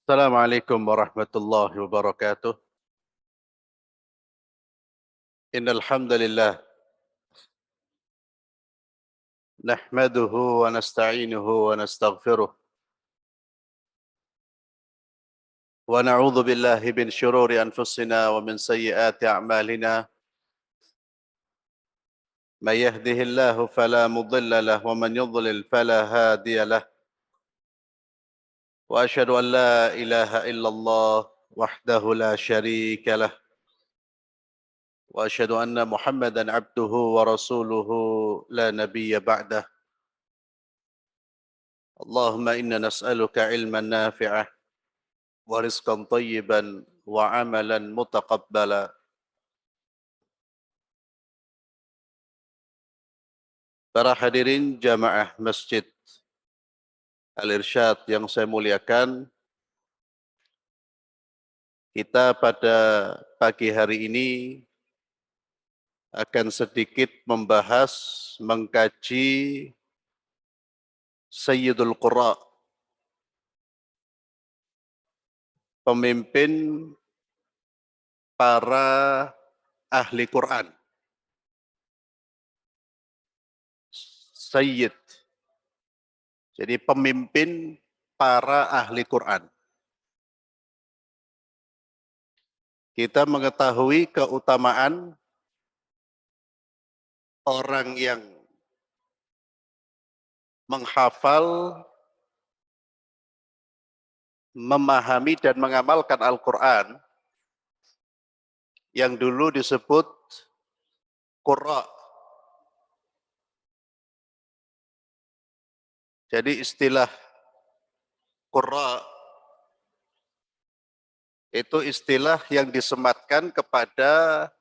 السلام عليكم ورحمة الله وبركاته. إن الحمد لله نحمده ونستعينه ونستغفره ونعوذ بالله من شرور أنفسنا ومن سيئات أعمالنا. من يهده الله فلا مضل له ومن يضلل فلا هادي له. وأشهد أن لا إله إلا الله وحده لا شريك له. وأشهد أن محمدا عبده ورسوله لا نبي بعده. اللهم إنا نسألك علما نافعا ورزقا طيبا وعملا متقبلا. Para hadirin jamaah Masjid Al-Irsyad yang saya muliakan, kita pada pagi hari ini akan sedikit membahas, mengkaji Sayyidul Qurra, pemimpin para ahli Quran. Sayyid, jadi pemimpin para ahli Quran. Kita mengetahui keutamaan orang yang menghafal, memahami dan mengamalkan Al-Quran yang dulu disebut Qurra. Jadi istilah Qurra itu istilah yang disematkan kepada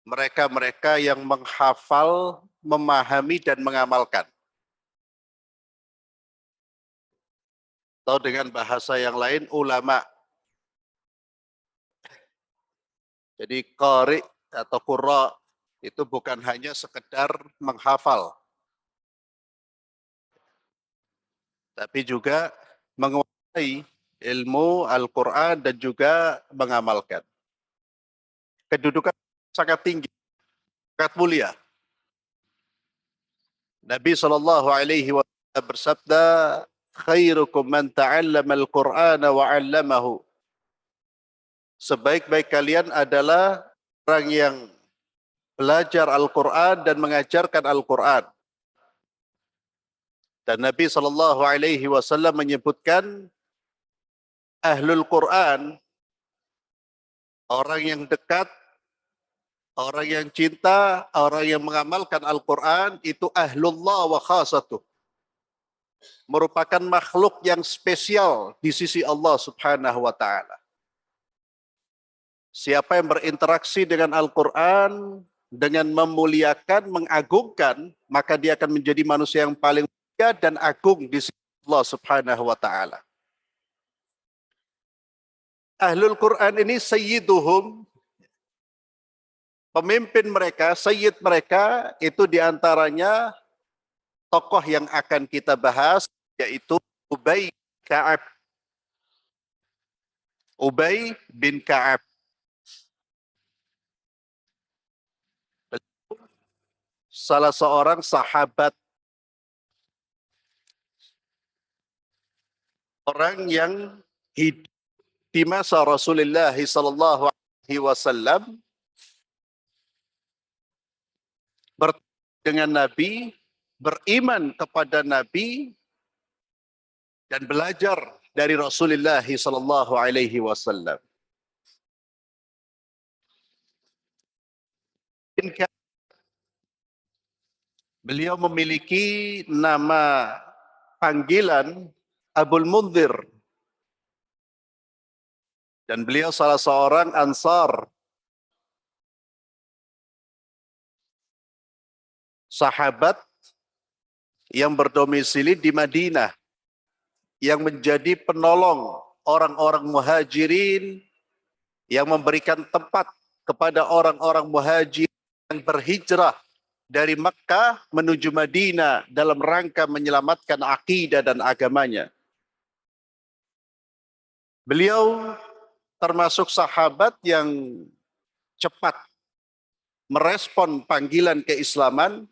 mereka-mereka yang menghafal, memahami dan mengamalkan. Atau dengan bahasa yang lain, ulama. Jadi qari atau qurra itu bukan hanya sekedar menghafal, tapi juga menguasai ilmu Al-Quran dan juga mengamalkan. Kedudukan sangat tinggi, sangat mulia. Nabi SAW bersabda, khairukum man ta'allama al-Qur'ana wa 'allamahu. Sebaik-baik kalian adalah orang yang belajar Al-Quran dan mengajarkan Al-Quran. Dan Nabi SAW menyebutkan Ahlul Quran, orang yang dekat, orang yang cinta, orang yang mengamalkan Al-Quran, itu ahlullah wa khasatuh. Merupakan makhluk yang spesial di sisi Allah Subhanahu wa ta'ala. Siapa yang berinteraksi dengan Al-Quran, dengan memuliakan, mengagungkan, maka dia akan menjadi manusia yang paling mulia dan agung di sisi Allah Subhanahu wa ta'ala. Ahlul Quran ini sayyiduhum, pemimpin mereka, sayyid mereka, itu diantaranya tokoh yang akan kita bahas, yaitu Ubay Ka'ab. Ubay bin Ka'ab. Salah seorang sahabat, orang yang hidup di masa Rasulullah SAW, bertemu dengan Nabi, beriman kepada Nabi, dan belajar dari Rasulullah SAW. Beliau memiliki nama panggilan Abul Mundhir. Dan beliau salah seorang Ansar, sahabat yang berdomisili di Madinah, yang menjadi penolong orang-orang muhajirin, yang memberikan tempat kepada orang-orang muhajirin yang berhijrah dari Makkah menuju Madinah dalam rangka menyelamatkan akidah dan agamanya. Beliau termasuk sahabat yang cepat merespon panggilan keislaman.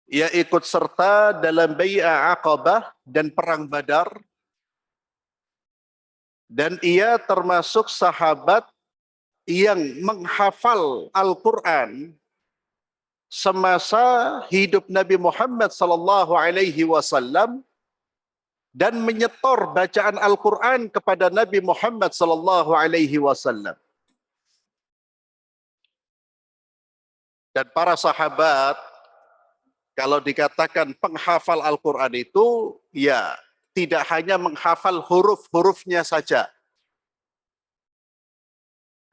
Ia ikut serta dalam Bai'ah Aqabah dan Perang Badar. Dan ia termasuk sahabat yang menghafal Al-Quran semasa hidup Nabi Muhammad SAW dan menyetor bacaan Al-Quran kepada Nabi Muhammad SAW. Dan para sahabat, kalau dikatakan penghafal Al-Quran itu, ya tidak hanya menghafal huruf-hurufnya saja,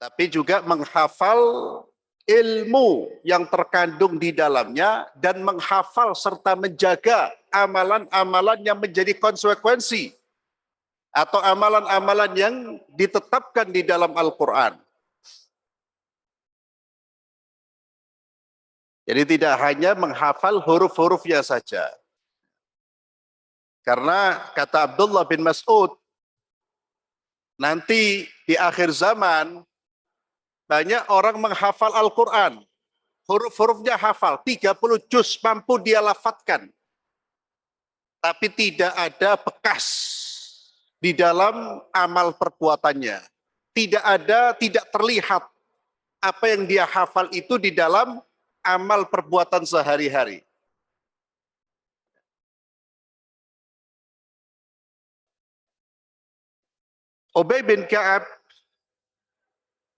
tapi juga menghafal ilmu yang terkandung di dalamnya dan menghafal serta menjaga amalan-amalan yang menjadi konsekuensi atau amalan-amalan yang ditetapkan di dalam Al-Quran. Jadi tidak hanya menghafal huruf-hurufnya saja. Karena kata Abdullah bin Mas'ud, nanti di akhir zaman banyak orang menghafal Al-Quran. Huruf-hurufnya hafal, 30 juz mampu dia lafadzkan. Tapi tidak ada bekas di dalam amal perbuatannya. Tidak terlihat apa yang dia hafal itu di dalam amal perbuatan sehari-hari. Ubay bin Ka'ab,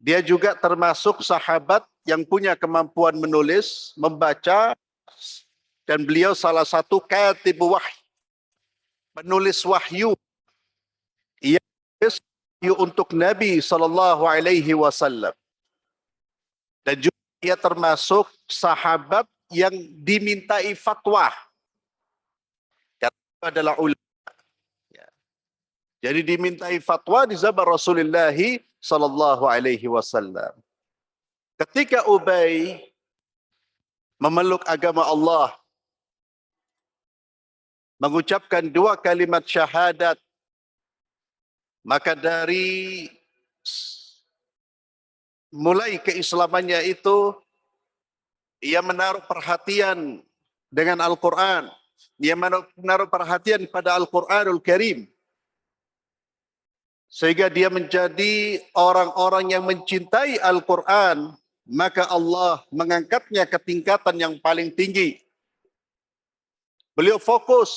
dia juga termasuk sahabat yang punya kemampuan menulis, membaca, dan beliau salah satu katib wahyu, penulis wahyu. Ia menulis wahyu untuk Nabi SAW. Dan juga ia termasuk sahabat yang dimintai fatwa. Karena adalah ulama. Jadi dimintai fatwa di zaman Rasulullah SAW. Ketika Ubay memeluk agama Allah, mengucapkan 2 kalimat syahadat, maka dari mulai keislamannya itu, ia menaruh perhatian dengan Al-Quran. Dia menaruh perhatian pada Al-Quranul Karim. Sehingga dia menjadi orang-orang yang mencintai Al-Quran, maka Allah mengangkatnya ke tingkatan yang paling tinggi. Beliau fokus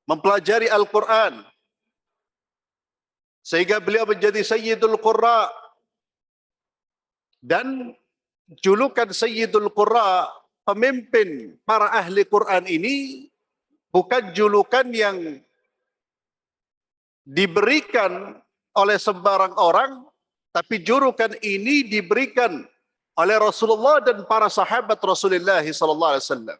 mempelajari Al-Quran, sehingga beliau menjadi Sayyidul Qurra. Dan julukan Sayyidul Qurra, pemimpin para ahli Quran ini, bukan julukan yang diberikan oleh sembarang orang, tapi julukan ini diberikan oleh Rasulullah dan para sahabat Rasulullah SAW.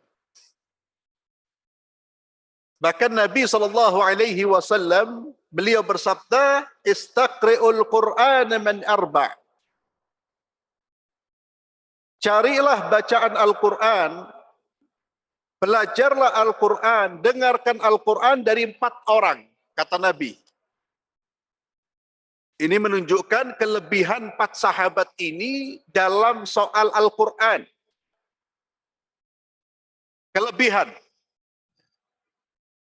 Bahkan Nabi SAW, beliau bersabda, "Istaqri'ul Qur'an min arba'." Carilah bacaan Al-Quran, belajarlah Al-Quran, dengarkan Al-Quran dari 4 orang, kata Nabi. Ini menunjukkan kelebihan 4 sahabat ini dalam soal Al-Quran. Kelebihan.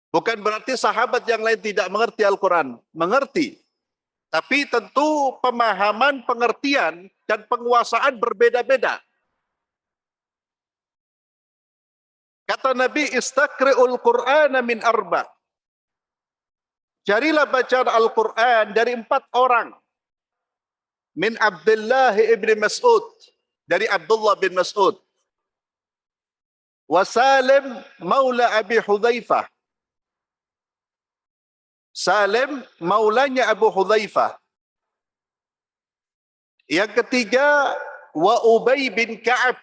Bukan berarti sahabat yang lain tidak mengerti Al-Quran. Mengerti. Tapi tentu pemahaman, pengertian, dan penguasaan berbeda-beda. Kata Nabi, "Istaqri'ul Qur'ana min arba'." Carilah bacaan Al-Quran dari 4 orang. Min Abdullah ibn Mas'ud. Dari Abdullah bin Mas'ud. Wa Salim maula Abi Hudzaifah. Salim maulanya Abu Hudzaifah. Yang ketiga, wa Ubay bin Ka'ab.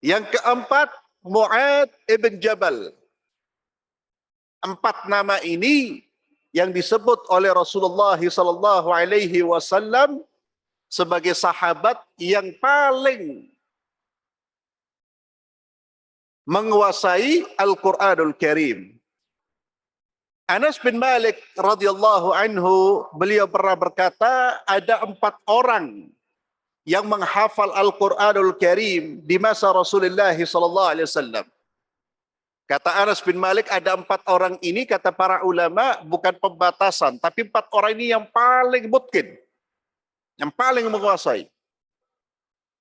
Yang keempat, Mu'ad ibn Jabal. 4 nama ini yang disebut oleh Rasulullah SAW sebagai sahabat yang paling menguasai Al-Quranul Karim. Anas bin Malik radhiyallahu anhu, beliau pernah berkata, ada 4 orang yang menghafal Al-Quranul Karim di masa Rasulullah SAW. Kata Anas bin Malik, ada 4 orang ini, kata para ulama, bukan pembatasan, tapi 4 orang ini yang paling mungkin, yang paling menguasai.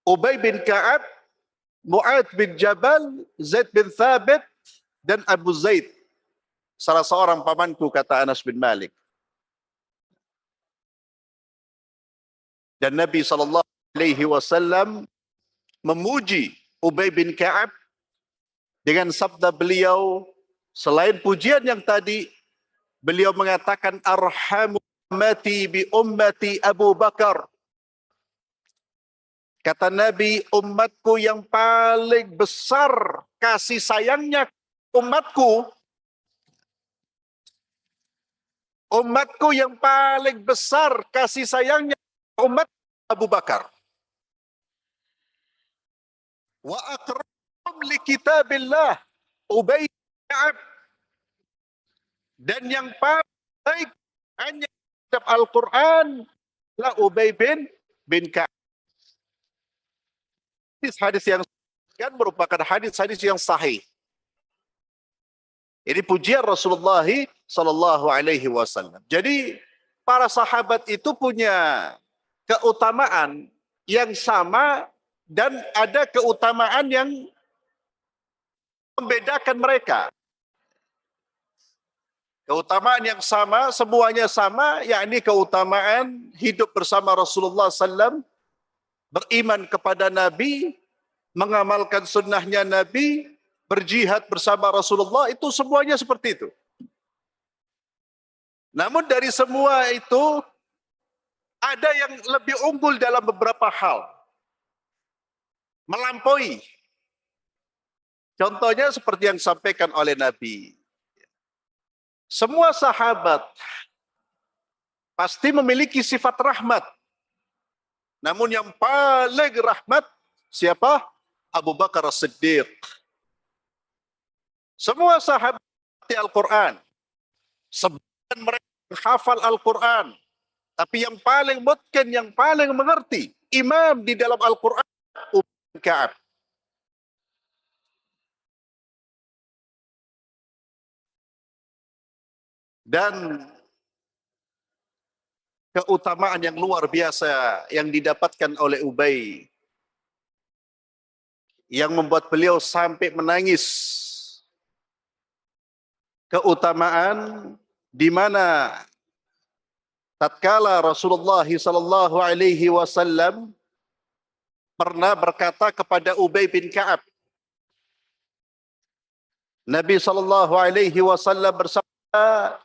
Ubay bin Ka'ab, Mu'ad bin Jabal, Zaid bin Thabit, dan Abu Zaid, salah seorang pamanku, kata Anas bin Malik. Dan Nabi SAW memuji Ubay bin Ka'ab dengan sabda beliau, selain pujian yang tadi, beliau mengatakan, arhamu ummati bi ummati Abu Bakar. Kata Nabi, umatku yang paling besar kasih sayangnya umatku, umatku yang paling besar kasih sayangnya umat Abu Bakar. Wa aqrabum li kitabillah Ubay bin Ka'ab. Dan yang paling baik hanya kitab Al-Quran adalah Ubay bin Ka'ab. Hadis yang kan merupakan hadis-hadis yang sahih. Ini pujian Rasulullah Sallallahu Alaihi Wasallam. Jadi para sahabat itu punya keutamaan yang sama dan ada keutamaan yang membedakan mereka. Keutamaan yang sama, semuanya sama, yakni keutamaan hidup bersama Rasulullah SAW, beriman kepada Nabi, mengamalkan sunnahnya Nabi, berjihad bersama Rasulullah, itu semuanya seperti itu. Namun dari semua itu, ada yang lebih unggul dalam beberapa hal. Melampaui. Contohnya seperti yang disampaikan oleh Nabi. Semua sahabat pasti memiliki sifat rahmat. Namun yang paling rahmat siapa? Abu Bakar As-Siddiq. Semua sahabat Al-Quran. Sebagian mereka hafal Al-Quran. Tapi yang paling mungkin, yang paling mengerti imam di dalam Al-Quran, Ubay bin Ka'ab. Dan keutamaan yang luar biasa yang didapatkan oleh Ubay, yang membuat beliau sampai menangis. Keutamaan di mana tatkala Rasulullah sallallahu alaihi wasallam pernah berkata kepada Ubay bin Ka'ab, Nabi sallallahu alaihi wasallam bersabda,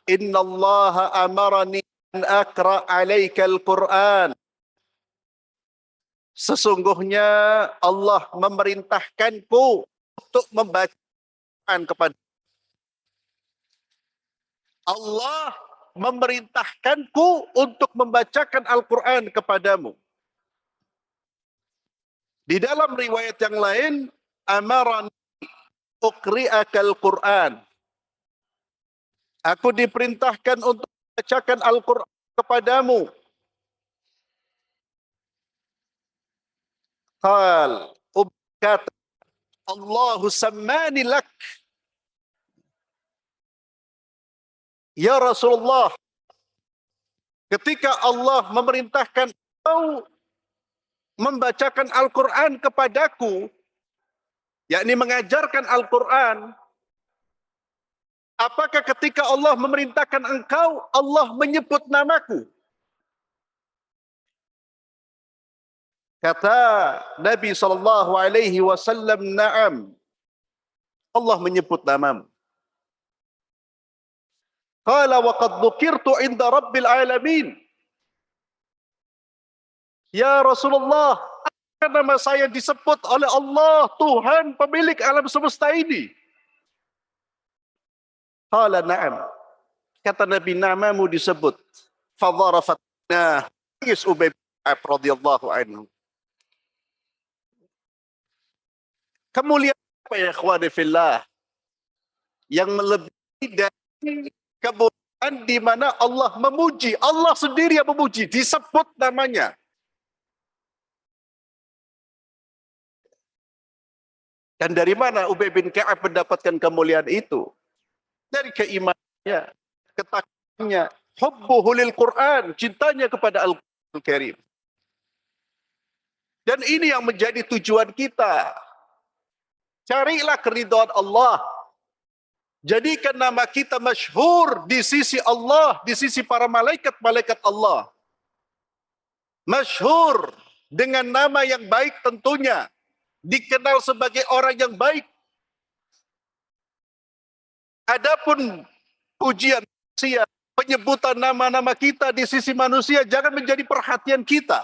"Innallaha amarani an aqra 'alaika al-Qur'an." Sesungguhnya Allah memerintahkanku untuk membacakan kepada Allah memerintahkanku untuk membacakan Al-Quran kepadamu. Di dalam riwayat yang lain, amarani uqri'akal Quran. Aku diperintahkan untuk membacakan Al-Quran kepadamu. Qal, kata Allahu sammani lak. Ya Rasulullah, ketika Allah memerintahkan engkau membacakan Al-Quran kepadaku, yakni mengajarkan Al-Quran, apakah ketika Allah memerintahkan engkau, Allah menyebut namaku? Kata Nabi SAW, na'am, Allah menyebut namamu. Qala wa qad dzukirtu 'inda rabbil alamin. Ya Rasulullah, nama saya disebut oleh Allah, Tuhan pemilik alam semesta ini. Qala na'am. Kata Nabi, namamu disebut. Fadharafatna. Nangis Ubay bin Ka'ab radhiyallahu anhu. Kemuliaan apa ya ikhwani fillah? Yang melebihi dari kemuliaan di mana Allah memuji, Allah sendiri yang memuji, disebut namanya. Dan dari mana Ubay bin Ka'ab mendapatkan kemuliaan itu? Dari keimanannya, ketakwanya, hubbuhu lil Quran, cintanya kepada Al-Quran Karim. Dan ini yang menjadi tujuan kita. Carilah keridhaan Allah. Jadikan nama kita masyhur di sisi Allah, di sisi para malaikat-malaikat Allah. Masyhur dengan nama yang baik tentunya. Dikenal sebagai orang yang baik. Adapun pujian manusia, penyebutan nama-nama kita di sisi manusia jangan menjadi perhatian kita.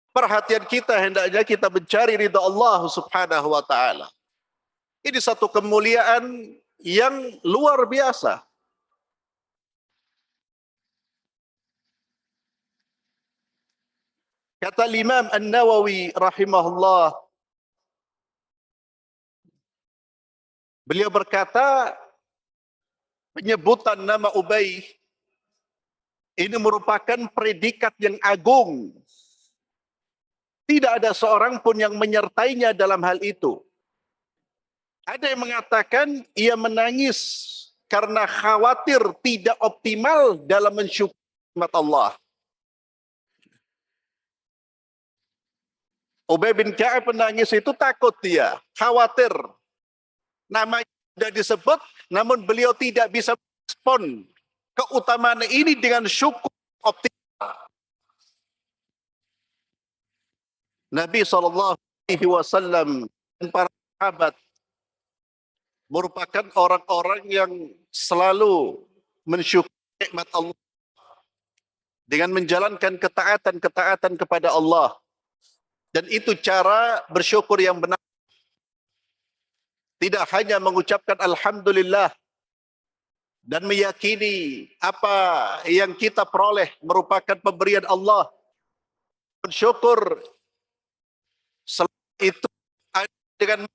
Perhatian kita hendaknya kita mencari ridha Allah Subhanahu wa taala. Ini satu kemuliaan yang luar biasa. Kata Imam An-Nawawi rahimahullah, beliau berkata, penyebutan nama Ubay ini merupakan predikat yang agung. Tidak ada seorang pun yang menyertainya dalam hal itu. Ada yang mengatakan ia menangis karena khawatir tidak optimal dalam mensyukuri nikmat Allah. Ubay bin Ka'ab menangis itu takut dia, khawatir. Namanya sudah disebut, namun beliau tidak bisa respon keutamaan ini dengan syukur optimal. Nabi SAW dan para sahabat merupakan orang-orang yang selalu mensyukuri nikmat Allah dengan menjalankan ketaatan-ketaatan kepada Allah. Dan itu cara bersyukur yang benar. Tidak hanya mengucapkan Alhamdulillah dan meyakini apa yang kita peroleh merupakan pemberian Allah. Bersyukur selain itu dengan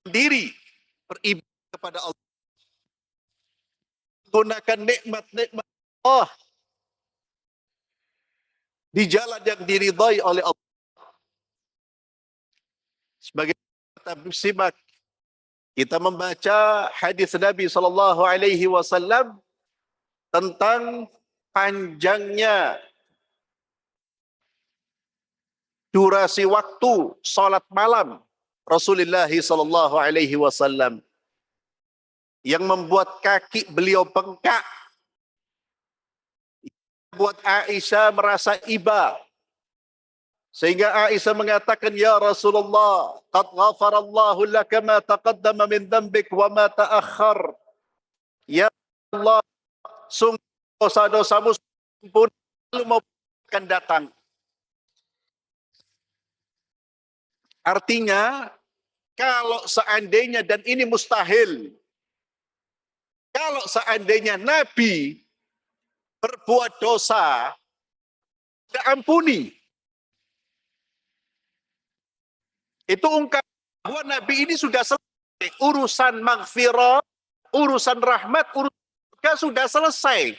mandiri beribadah kepada Allah. Gunakan nikmat-nikmat Allah di jalan yang diridhai oleh Allah. Sebagai kita simak, kita membaca hadis Nabi SAW tentang panjangnya durasi waktu salat malam Rasulullah SAW yang membuat kaki beliau bengkak, membuat Aisyah merasa iba. Sehingga Aisyah mengatakan, ya Rasulullah, qad ghafarallahu laka ma taqaddama min dhanbik wa ma ta'akhkhar. Ya Allah, sungguh dosa-dosamu pun mau akan datang. Artinya, kalau seandainya, dan ini mustahil, kalau seandainya Nabi berbuat dosa, tidak ampuni. Itu ungkapan bahwa Nabi ini sudah selesai. Urusan maghfirah, urusan rahmat, urusan surga sudah selesai.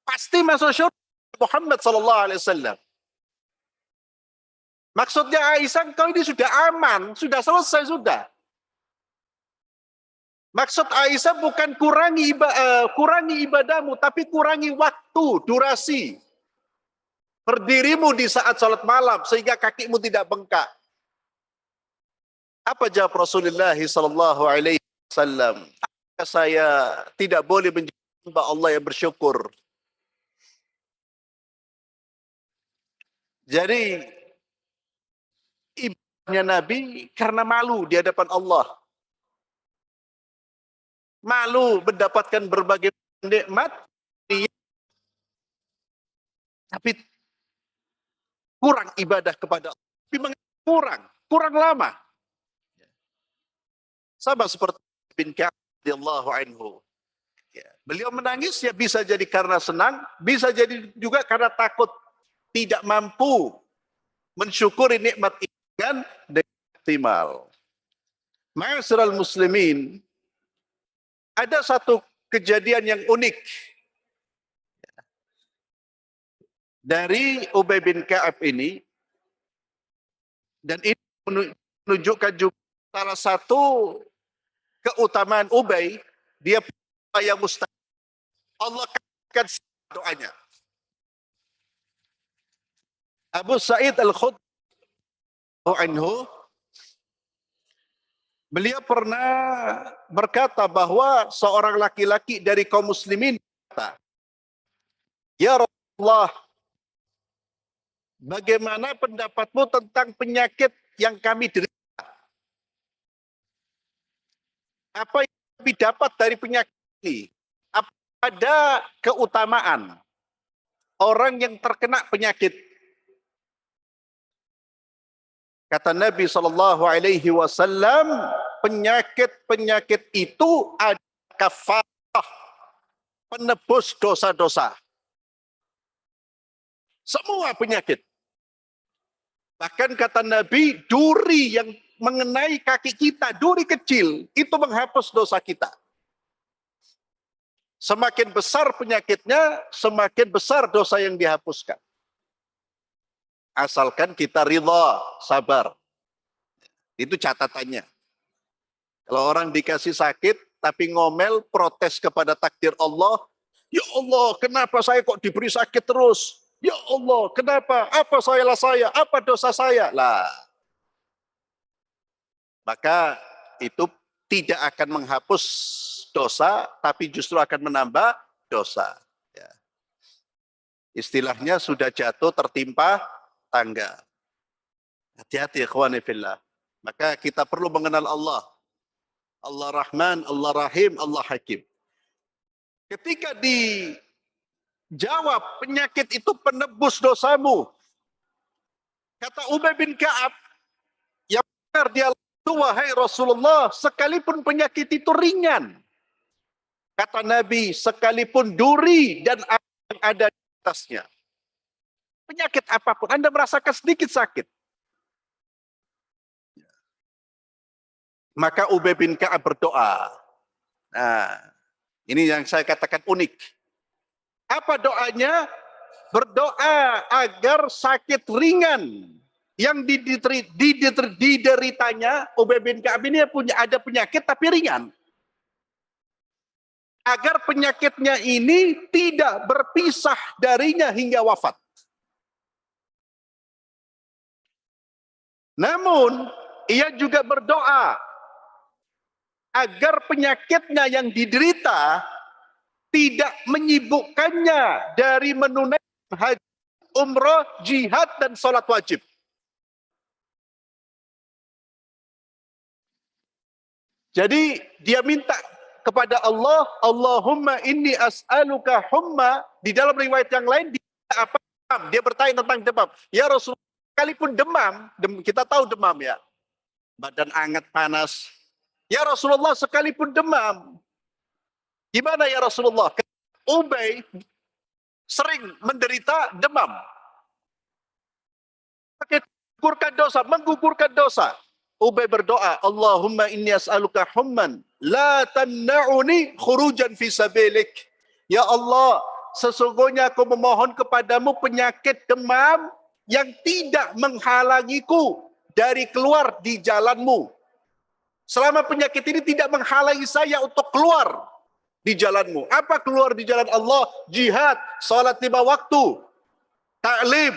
Pasti masuk surga Muhammad SAW. Maksudnya Aisyah, kau ini sudah aman, sudah selesai, sudah. Maksud Aisyah bukan kurangi ibadahmu, tapi kurangi waktu, durasi. Berdirimu di saat salat malam, sehingga kakimu tidak bengkak. Apa jawab Rasulullah SAW? Saya tidak boleh menjadi hamba Allah yang bersyukur. Jadi ibadahnya Nabi karena malu di hadapan Allah. Malu mendapatkan berbagai nikmat, tapi kurang ibadah kepada Allah. Tapi kurang lama. Sama seperti bin Ka'ab radhiyallahu anhu. Ya, beliau menangis ya bisa jadi karena senang, bisa jadi juga karena takut tidak mampu mensyukuri nikmat ini dengan optimal. Ma'asyiral muslimin Ada satu kejadian yang unik dari Ubay bin Ka'ab ini, dan ini menunjukkan juga salah satu keutamaan Ubay, dia yang mustahil. Allah akan doanya. Abu Sa'id Al-Khudri anhu, beliau pernah berkata bahwa seorang laki-laki dari kaum muslimin berkata, "Ya Rasulullah, bagaimana pendapatmu tentang penyakit yang kami derita? Apa yang kami dapat dari penyakit ini? Apa ada keutamaan orang yang terkena penyakit?" Kata Nabi SAW, penyakit-penyakit itu ada kafarah, penebus dosa-dosa. Semua penyakit. Bahkan kata Nabi, duri yang mengenai kaki kita, duri kecil, itu menghapus dosa kita. Semakin besar penyakitnya, semakin besar dosa yang dihapuskan. Asalkan kita ridha, sabar. Itu catatannya. Kalau orang dikasih sakit, tapi ngomel, protes kepada takdir Allah, "Ya Allah, kenapa saya kok diberi sakit terus? Ya Allah, kenapa? Apa salah saya? Apa dosa saya?" Lah, maka itu tidak akan menghapus dosa, tapi justru akan menambah dosa. Ya. Istilahnya sudah jatuh tertimpa tangga. Hati-hati ikhwani fillah. Maka kita perlu mengenal Allah. Allah Rahman, Allah Rahim, Allah Hakim. Ketika dijawab penyakit itu penebus dosamu, kata Ubay bin Ka'ab, yang benar dia, "Wahai Rasulullah, sekalipun penyakit itu ringan." Kata Nabi, "Sekalipun duri dan yang ada di atasnya." Penyakit apapun, Anda merasakan sedikit sakit, maka Ubay bin Ka'ab berdoa. Nah, ini yang saya katakan unik. Apa doanya? Berdoa agar sakit ringan yang dideritanya, Ubay bin Ka'ab ini ada penyakit tapi ringan. Agar penyakitnya ini tidak berpisah darinya hingga wafat. Namun, ia juga berdoa agar penyakitnya yang diderita tidak menyibukkannya dari menunaikan haji, umroh, jihad, dan sholat wajib. Jadi dia minta kepada Allah, "Allahumma inni as'aluka humma." Di dalam riwayat yang lain, dia apa? Dia bertanya tentang demam. Ya Rasulullah, sekalipun demam, kita tahu demam ya, badan hangat panas. Ya Rasulullah, sekalipun demam. Gimana ya Rasulullah? Ubay sering menderita demam. Menggugurkan dosa. Ubay berdoa, "Allahumma inni as'aluka humman la tamna'uni khurujan fi sabilik." Ya Allah, sesungguhnya aku memohon kepadamu penyakit demam yang tidak menghalangiku dari keluar di jalanmu. Selama penyakit ini tidak menghalangi saya untuk keluar di jalanmu. Apa keluar di jalan Allah? Jihad, salat 5 waktu, ta'lim.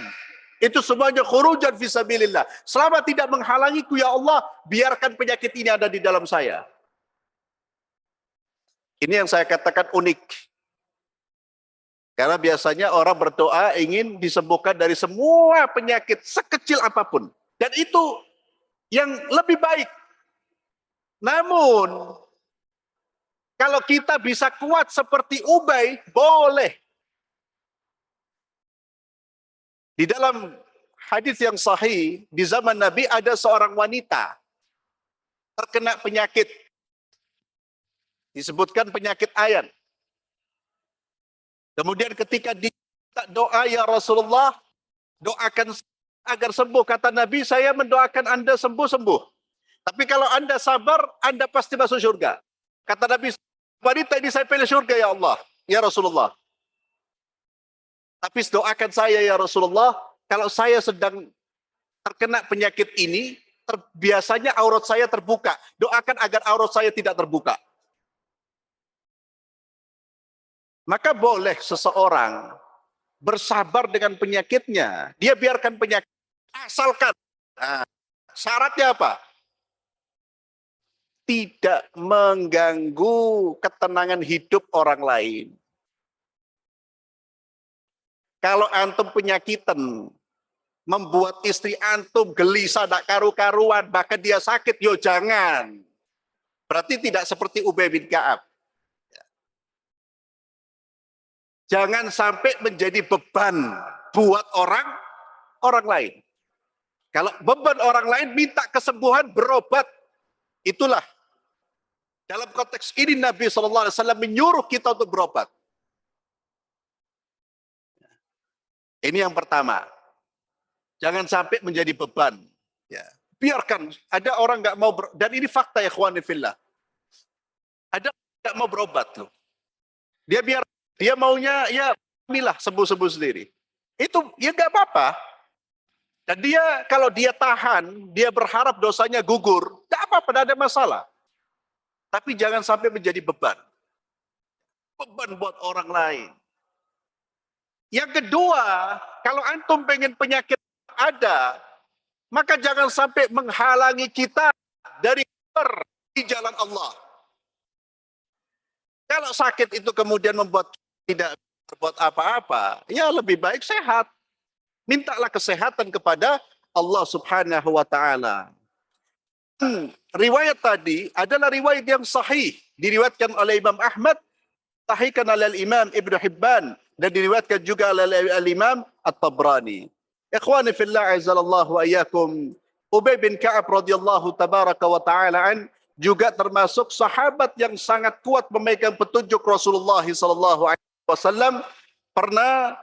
Itu semuanya khurujan fisabilillah. Selama tidak menghalangiku ya Allah, biarkan penyakit ini ada di dalam saya. Ini yang saya katakan unik. Karena biasanya orang berdoa ingin disembuhkan dari semua penyakit sekecil apapun. Dan itu yang lebih baik. Namun, kalau kita bisa kuat seperti Ubay, boleh. Di dalam hadis yang sahih, di zaman Nabi ada seorang wanita terkena penyakit. Disebutkan penyakit ayan. Kemudian ketika diminta doa, "Ya Rasulullah, doakan agar sembuh." Kata Nabi, "Saya mendoakan Anda sembuh-sembuh. Tapi kalau Anda sabar, Anda pasti masuk surga." Kata Nabi, Wanita ini saya pilih surga ya Allah, ya Rasulullah. Tapi doakan saya ya Rasulullah, kalau saya sedang terkena penyakit ini, biasanya aurat saya terbuka. Doakan agar aurat saya tidak terbuka. Maka boleh seseorang bersabar dengan penyakitnya. Dia biarkan penyakit, asalkan. Nah, syaratnya apa? Tidak mengganggu ketenangan hidup orang lain. Kalau antum penyakitan, membuat istri antum gelisah, tak karu-karuan, bahkan dia sakit, yo jangan. Berarti tidak seperti Ubay bin Ka'ab. Jangan sampai menjadi beban buat orang lain. Kalau beban orang lain, minta kesembuhan, berobat. Itulah. Dalam konteks ini Nabi SAW menyuruh kita untuk berobat. Ini yang pertama. Jangan sampai menjadi beban. Ya. Biarkan. Ada orang nggak mau dan ini fakta ya ikhwani fillah. Ada nggak mau berobat loh. Dia maunya ya milah sembuh-sembuh sendiri. Itu ya nggak apa-apa. Dan dia kalau dia tahan, dia berharap dosanya gugur, nggak apa-apa, tidak ada masalah. Tapi jangan sampai menjadi beban. Beban buat orang lain. Yang kedua, kalau antum pengen penyakit ada, maka jangan sampai menghalangi kita dari di jalan Allah. Kalau sakit itu kemudian membuat tidak berbuat apa-apa, ya lebih baik sehat. Mintalah kesehatan kepada Allah Subhanahu wa taala. Riwayat tadi adalah riwayat yang sahih, diriwayatkan oleh Imam Ahmad, sahihkan oleh Imam Ibnu Hibban, dan diriwayatkan juga oleh Imam At-Tabrani. Ikhwani fillah azzalallahu wa iyyakum, Ubay bin Ka'ab radhiyallahu tabaraka wa ta'ala an juga termasuk sahabat yang sangat kuat memegang petunjuk Rasulullah sallallahu alaihi wasallam. Pernah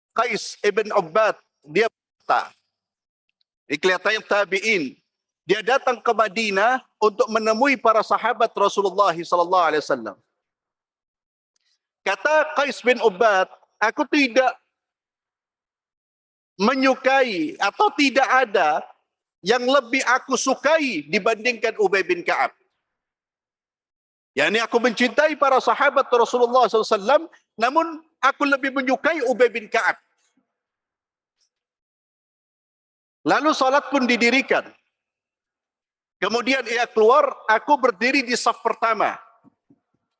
Qais ibn Ubbad, dia berkata, kelihatannya tabi'in, dia datang ke Madinah untuk menemui para sahabat Rasulullah sallallahu alaihi wasallam. Kata Qais bin Ubbad, aku tidak menyukai atau tidak ada yang lebih aku sukai dibandingkan Ubay bin Ka'ab. Yani aku mencintai para sahabat Rasulullah SAW, namun aku lebih menyukai Ubay bin Ka'ab. Lalu salat pun didirikan. Kemudian ia keluar, aku berdiri di saf pertama.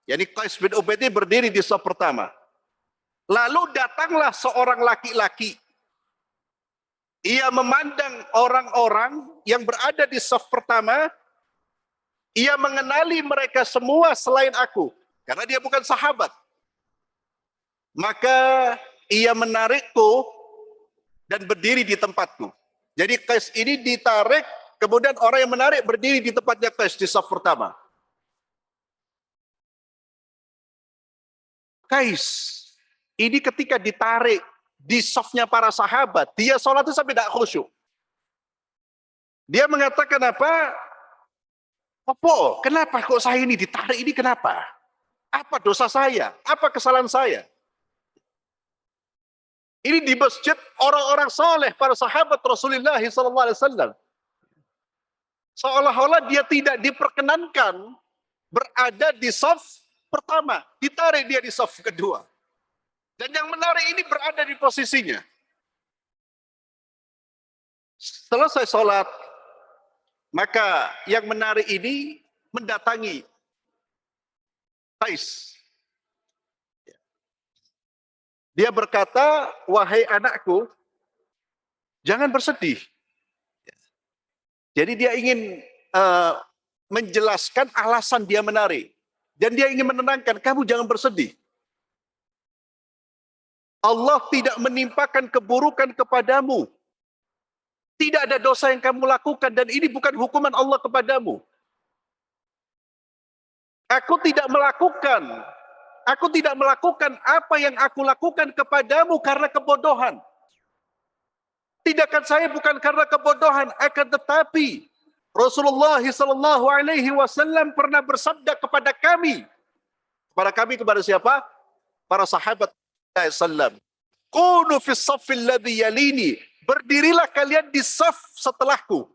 Yani Qais bin Ubaid berdiri di saf pertama. Lalu datanglah seorang laki-laki. Ia memandang orang-orang yang berada di saf pertama. Ia mengenali mereka semua selain aku. Karena dia bukan sahabat. Maka ia menarikku dan berdiri di tempatku. Jadi Qais ini ditarik, kemudian orang yang menarik berdiri di tempatnya Qais di saf pertama. Qais ini ketika ditarik di safnya para sahabat, dia sholat itu sampai tidak khusyuk. Dia mengatakan apa? Apa? Kenapa kok saya ini ditarik ini kenapa? Apa dosa saya? Apa kesalahan saya? Ini di masjid orang-orang soleh, para sahabat Rasulullah SAW. Seolah-olah dia tidak diperkenankan berada di saf pertama. Ditarik dia di saf kedua. Dan yang menarik ini berada di posisinya. Selesai sholat, maka yang menarik ini mendatangi Qais. Dia berkata, wahai anakku, jangan bersedih. Jadi dia ingin menjelaskan alasan dia menarik. Dan dia ingin menenangkan, kamu jangan bersedih. Allah tidak menimpakan keburukan kepadamu. Tidak ada dosa yang kamu lakukan dan ini bukan hukuman Allah kepadamu. Aku tidak melakukan apa yang aku lakukan kepadamu karena kebodohan. Tindakan saya bukan karena kebodohan, akan tetapi Rasulullah sallallahu alaihi wasallam pernah bersabda kepada kami. Kepada siapa? Para sahabat sallam. Kunu fis saffil ladzi yalini. Berdirilah kalian di saf setelahku.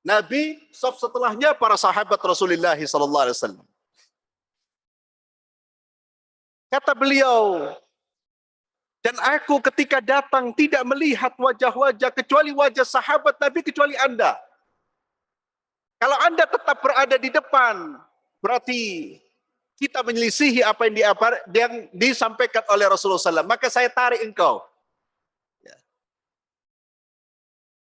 Nabi, saf setelahnya para sahabat Rasulullah sallallahu alaihi wasallam. Kata beliau, dan aku ketika datang tidak melihat wajah-wajah kecuali wajah sahabat Nabi kecuali Anda. Kalau Anda tetap berada di depan, berarti kita menyelisihi apa yang disampaikan oleh Rasulullah SAW. Maka saya tarik engkau.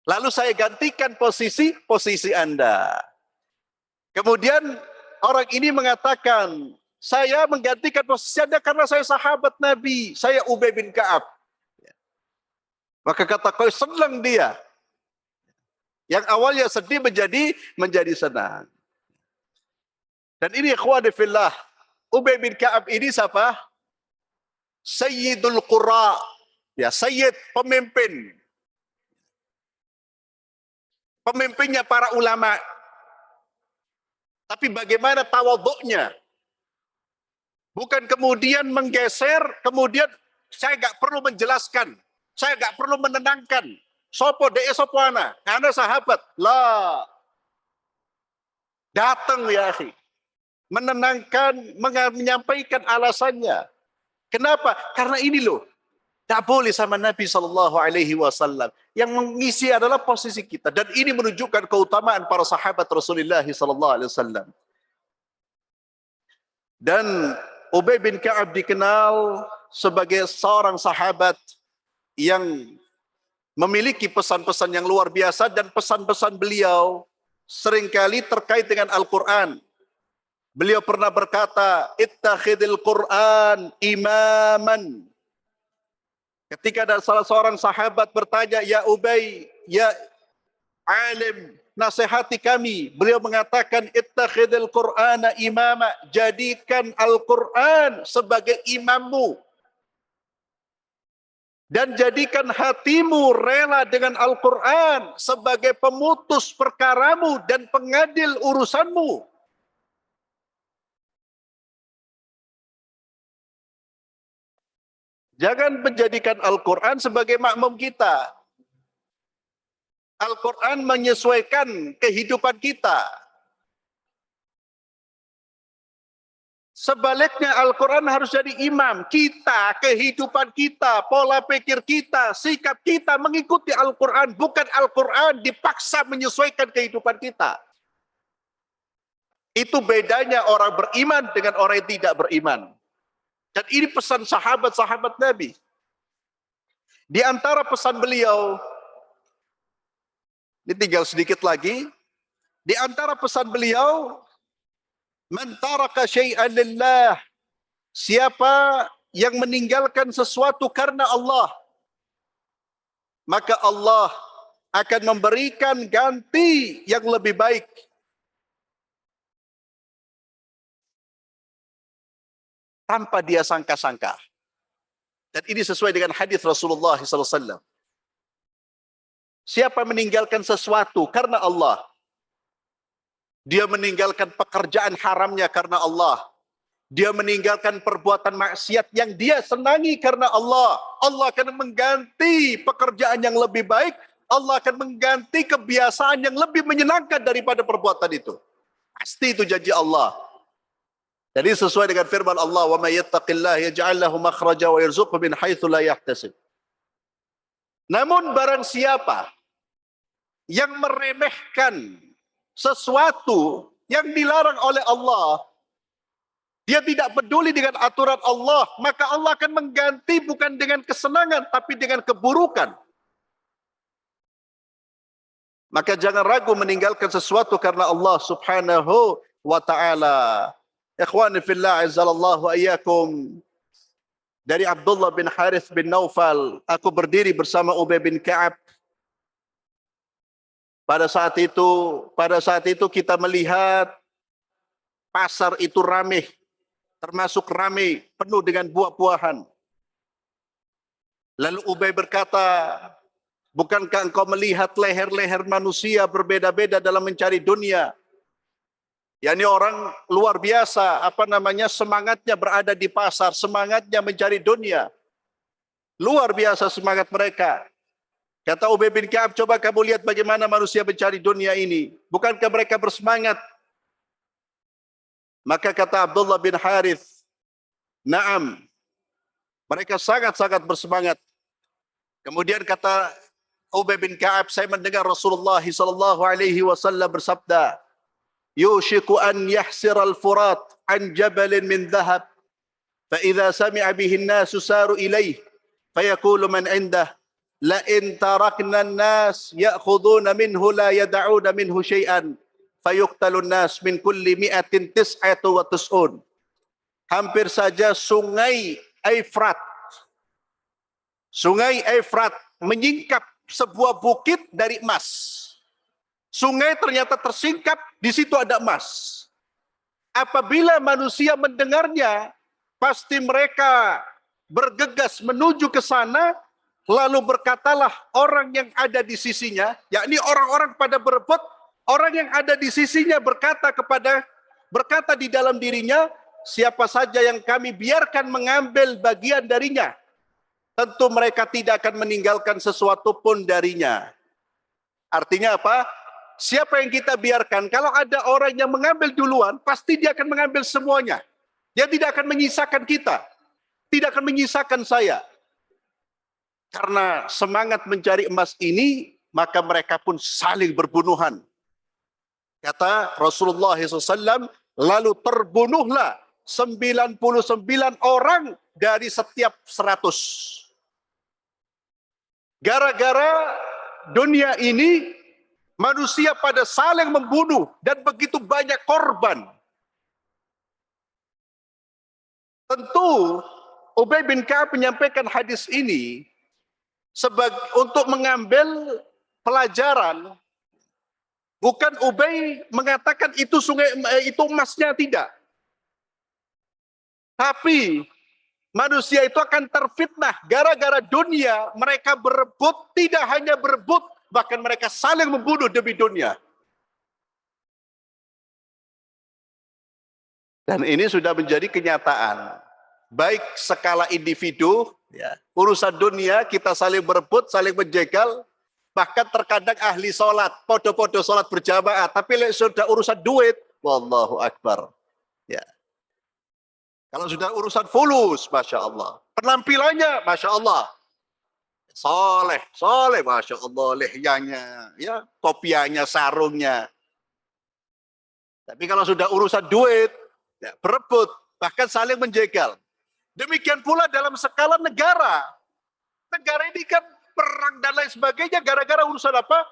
Lalu saya gantikan posisi Anda. Kemudian orang ini mengatakan, saya menggantikan posisi Anda karena saya sahabat Nabi. Saya Ubay bin Ka'ab. Maka kata kau senang dia. Yang awalnya sedih menjadi senang. Dan ini ikhwani fillah. Ubay bin Ka'ab ini siapa? Sayyidul Qura. Ya, Sayyid, pemimpin. Pemimpinnya para ulama. Tapi bagaimana tawaduknya? Bukan kemudian menggeser, kemudian saya nggak perlu menjelaskan, saya nggak perlu menenangkan. Sopo de sopo ana, karena sahabat. Lah, datang ya akhi, menenangkan, menyampaikan alasannya. Kenapa? Karena ini loh, tak boleh sama Nabi Shallallahu Alaihi Wasallam. Yang mengisi adalah posisi kita, dan ini menunjukkan keutamaan para sahabat Rasulullah Shallallahu Alaihi Wasallam. Dan Ubay bin Ka'ab dikenal sebagai seorang sahabat yang memiliki pesan-pesan yang luar biasa, dan pesan-pesan beliau seringkali terkait dengan Al-Quran. Beliau pernah berkata, ittakhidil Quran imaman. Ketika ada salah seorang sahabat bertanya, ya Ubay, ya alim, nasihati kami. Beliau mengatakan, ittakhidil Qur'ana imama. Jadikan Al-Quran sebagai imammu. Dan jadikan hatimu rela dengan Al-Quran sebagai pemutus perkaramu dan pengadil urusanmu. Jangan menjadikan Al-Quran sebagai makmum kita. Al-Quran menyesuaikan kehidupan kita. Sebaliknya Al-Quran harus jadi imam. Kita, kehidupan kita, pola pikir kita, sikap kita mengikuti Al-Quran. Bukan Al-Quran dipaksa menyesuaikan kehidupan kita. Itu bedanya orang beriman dengan orang yang tidak beriman. Dan ini pesan sahabat-sahabat Nabi. Di antara pesan beliau, ini tinggal sedikit lagi. Di antara pesan beliau, man taraka syai'an lillah. Siapa yang meninggalkan sesuatu karena Allah, maka Allah akan memberikan ganti yang lebih baik. Tanpa dia sangka-sangka. Dan ini sesuai dengan hadis Rasulullah SAW. Siapa meninggalkan sesuatu karena Allah, dia meninggalkan pekerjaan haramnya karena Allah, dia meninggalkan perbuatan maksiat yang dia senangi karena Allah, Allah akan mengganti pekerjaan yang lebih baik, Allah akan mengganti kebiasaan yang lebih menyenangkan daripada perbuatan itu. Pasti itu janji Allah. Jadi sesuai dengan firman Allah, wa may yattaqillaha yaj'al lahu makhraja wa yarzuqhu min haitsu la yahtasib. Namun barang siapa yang meremehkan sesuatu yang dilarang oleh Allah, dia tidak peduli dengan aturan Allah, maka Allah akan mengganti bukan dengan kesenangan, tapi dengan keburukan. Maka jangan ragu meninggalkan sesuatu karena Allah subhanahu wa ta'ala. Ikhwani fillah, azzallallahu ayyakum. Dari Abdullah bin Harith bin Naufal, aku berdiri bersama Ubay bin Ka'ab. Pada saat itu kita melihat pasar itu ramai, termasuk ramai, penuh dengan buah-buahan. Lalu Ubay berkata, Bukankah engkau melihat leher-leher manusia berbeda-beda dalam mencari dunia? Yani orang luar biasa, semangatnya berada di pasar, semangatnya mencari dunia. Luar biasa semangat mereka. Kata Ubay bin Ka'ab, coba kamu lihat bagaimana manusia mencari dunia ini. Bukankah mereka bersemangat? Maka kata Abdullah bin Harith, "Na'am." Mereka sangat-sangat bersemangat. Kemudian kata Ubay bin Ka'ab, saya mendengar Rasulullah sallallahu alaihi wasallam bersabda, "Yushiku an yahsir al-Furat an jabalin min dhahab, fa idza sami'a bihi an-nas saru ilayhi, fayaqulu man 'indah, la in tarakna an-nas ya'khuduna minhu la yad'una minhu syai'an, fayuqtalu an-nas min kulli mi'atin tis'atu wa tis'un." Hampir saja Sungai Efrat menyingkap sebuah bukit dari emas. Sungai ternyata tersingkap, di situ ada emas. Apabila manusia mendengarnya, pasti mereka bergegas menuju ke sana, lalu berkatalah orang yang ada di sisinya, yakni orang-orang pada berebut, orang yang ada di sisinya berkata di dalam dirinya, siapa saja yang kami biarkan mengambil bagian darinya, tentu mereka tidak akan meninggalkan sesuatu pun darinya. Artinya apa? Siapa yang kita biarkan, kalau ada orang yang mengambil duluan, pasti dia akan mengambil semuanya. Dia tidak akan menyisakan kita, tidak akan menyisakan saya. Karena semangat mencari emas ini, maka mereka pun saling berbunuhan. Kata Rasulullah SAW, lalu terbunuhlah 99 orang dari setiap 100. Gara-gara dunia ini, manusia pada saling membunuh dan begitu banyak korban. Tentu Ubay bin Ka'ab menyampaikan hadis ini untuk mengambil pelajaran. Bukan Ubay mengatakan itu itu emasnya, tidak. Tapi manusia itu akan terfitnah gara-gara dunia. Mereka berebut, tidak hanya berebut, bahkan mereka saling membunuh demi dunia. Dan ini sudah menjadi kenyataan. Baik skala individu, urusan dunia kita saling berebut, saling menjegal. Bahkan terkadang ahli sholat, podo-podo sholat berjamaah. Tapi sudah urusan duit, wallahu akbar. Ya. Kalau sudah urusan fulus, Masya Allah. Penampilannya, Masya Allah. Soleh, Masya Allah, lehyanya, ya, topianya, sarungnya. Tapi kalau sudah urusan duit, ya, berebut, bahkan saling menjegal. Demikian pula dalam skala negara. Negara ini kan perang dan lain sebagainya, gara-gara urusan apa?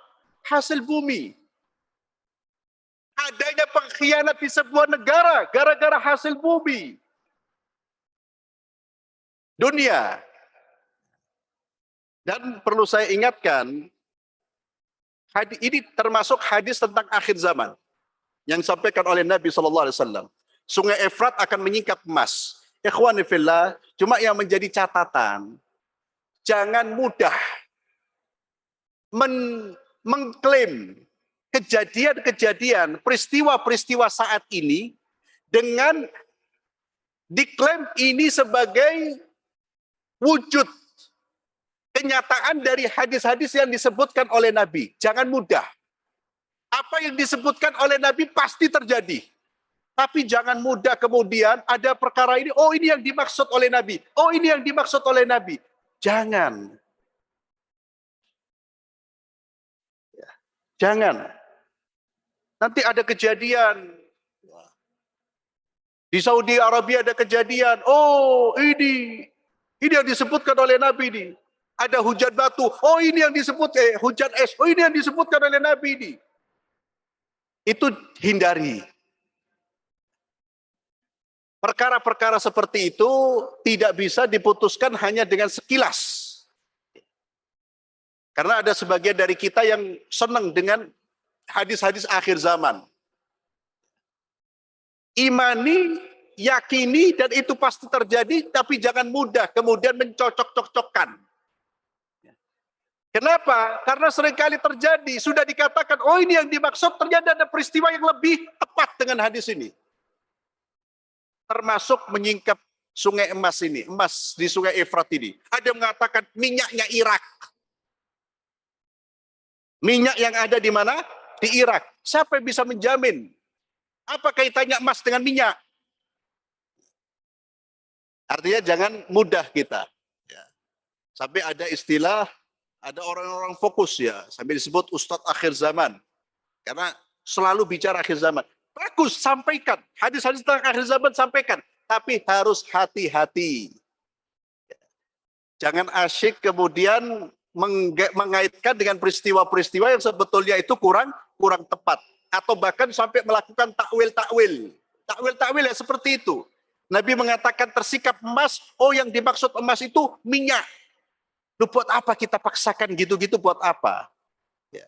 Hasil bumi. Adanya pengkhianat di sebuah negara, gara-gara hasil bumi. Dunia. Dan perlu saya ingatkan, ini termasuk hadis tentang akhir zaman yang disampaikan oleh Nabi SAW. Sungai Efrat akan menyingkap emas. Ikhwani fillah, cuma yang menjadi catatan, jangan mudah mengklaim kejadian-kejadian, peristiwa-peristiwa saat ini dengan diklaim ini sebagai wujud kenyataan dari hadis-hadis yang disebutkan oleh Nabi. Jangan mudah. Apa yang disebutkan oleh Nabi pasti terjadi. Tapi jangan mudah kemudian ada perkara ini, oh ini yang dimaksud oleh Nabi. Oh ini yang dimaksud oleh Nabi. Jangan. Jangan. Nanti ada kejadian. Di Saudi Arabia ada kejadian. Oh ini yang disebutkan oleh Nabi ini. Ada hujan batu. Oh ini yang disebut hujan es. Oh ini yang disebutkan oleh Nabi ini. Itu hindari. Perkara-perkara seperti itu tidak bisa diputuskan hanya dengan sekilas. Karena ada sebagian dari kita yang senang dengan hadis-hadis akhir zaman. Imani, yakini, dan itu pasti terjadi, tapi jangan mudah kemudian mencocok-cocokkan. Kenapa? Karena seringkali terjadi, sudah dikatakan, oh ini yang dimaksud, ternyata ada peristiwa yang lebih tepat dengan hadis ini. Termasuk menyingkap sungai emas ini, emas di sungai Efrat ini. Ada yang mengatakan minyaknya Irak. Minyak yang ada di mana? Di Irak. Siapa yang bisa menjamin? Apa kaitannya emas dengan minyak? Artinya jangan mudah kita. Ya. Sampai ada istilah, ada orang-orang fokus ya, sampai disebut Ustadz akhir zaman. Karena selalu bicara akhir zaman. Bagus, sampaikan. Hadis-hadis tentang akhir zaman sampaikan. Tapi harus hati-hati. Jangan asyik kemudian mengaitkan dengan peristiwa-peristiwa yang sebetulnya itu kurang tepat. Atau bahkan sampai melakukan takwil-takwil. Takwil-takwil ya seperti itu. Nabi mengatakan tersikap emas, oh yang dimaksud emas itu minyak. Lu buat apa kita paksakan gitu-gitu, buat apa? Ya.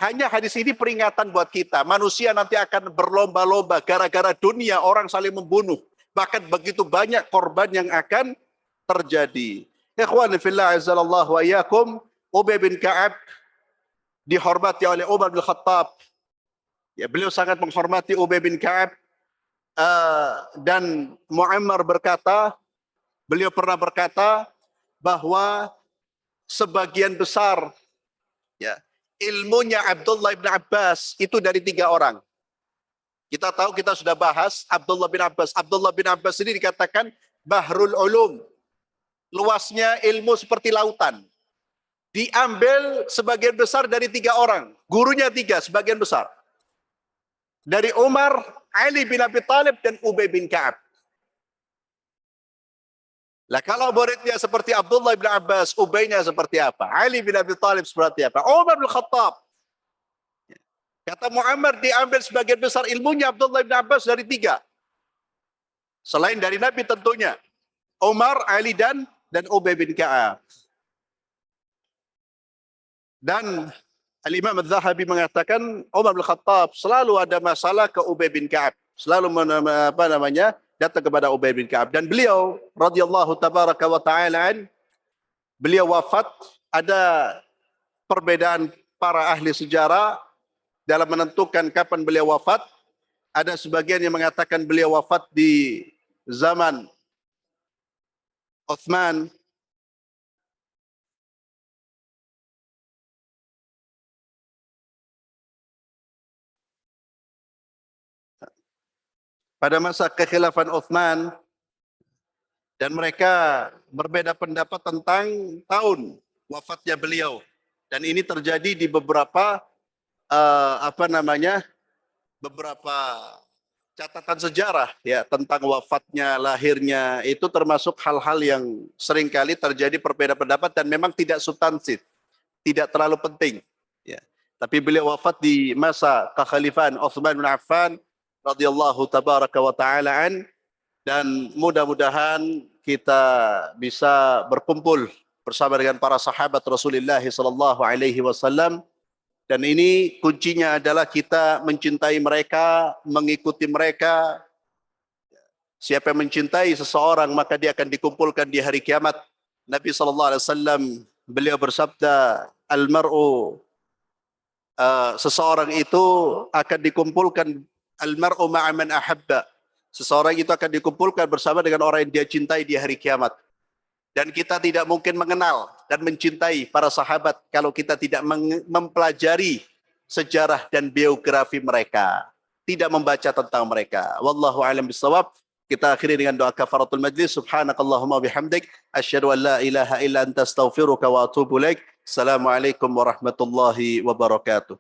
Hanya hadis ini peringatan buat kita. Manusia nanti akan berlomba-lomba gara-gara dunia, orang saling membunuh. Bahkan begitu banyak korban yang akan terjadi. Ikhwani fillah azzalallahu wa iyyakum, Ubay bin Ka'ab dihormati oleh Umar bin Khattab. Ya, beliau sangat menghormati Ubay bin Ka'ab. Dan Muammar berkata, beliau pernah berkata bahwa sebagian besar ya, ilmunya Abdullah bin Abbas itu dari 3 orang. Kita tahu, kita sudah bahas Abdullah bin Abbas. Abdullah bin Abbas ini dikatakan Bahrul Ulum. Luasnya ilmu seperti lautan. Diambil sebagian besar dari 3 orang. Gurunya 3, sebagian besar. Dari Umar, Ali bin Abi Thalib, dan Ubay bin Ka'ab. Lah kalau muridnya seperti Abdullah bin Abbas, Ubaynya seperti apa? Ali bin Abi Thalib seperti apa? Umar bin Khattab. Kata Muammar, diambil sebagian besar ilmunya Abdullah bin Abbas dari 3. Selain dari Nabi tentunya. Umar, Ali, dan Ubay bin Ka'ab. Dan Al-Imam Al-Zahabi mengatakan Umar bin Khattab selalu ada masalah ke Ubay bin Ka'ab. Selalu datang kepada Ubay bin Ka'ab. Dan beliau radhiyallahu tabaraka wa ta'ala, beliau wafat. Ada perbedaan para ahli sejarah dalam menentukan kapan beliau wafat. Ada sebagian yang mengatakan beliau wafat di zaman Uthman. Pada masa kekhilafan Uthman, dan mereka berbeda pendapat tentang tahun wafatnya beliau. Dan ini terjadi di beberapa beberapa catatan sejarah ya tentang wafatnya, lahirnya. Itu termasuk hal-hal yang seringkali terjadi perbedaan pendapat dan memang tidak substansif, tidak terlalu penting. Ya. Tapi beliau wafat di masa kekhalifahan Uthman bin Affan radhiyallahu tabaraka wa ta'ala an, dan mudah-mudahan kita bisa berkumpul bersama dengan para sahabat Rasulullah sallallahu alaihi wasallam, dan ini kuncinya adalah kita mencintai mereka, mengikuti mereka. Siapa yang mencintai seseorang maka dia akan dikumpulkan di hari kiamat. Nabi sallallahu alaihi wasallam beliau bersabda, al-mar'u, seseorang itu akan dikumpulkan, al-mar'u ma'a man ahabba. Seseorang itu akan dikumpulkan bersama dengan orang yang dia cintai di hari kiamat. Dan kita tidak mungkin mengenal dan mencintai para sahabat kalau kita tidak mempelajari sejarah dan biografi mereka, tidak membaca tentang mereka. Wallahu a'lam bishawab. Kita akhiri dengan doa kafaratul majlis. Subhanakallahumma bihamdik, asyhadu an la ilaha illa anta astaghfiruka wa atubu ilaik. Assalamualaikum warahmatullahi wabarakatuh.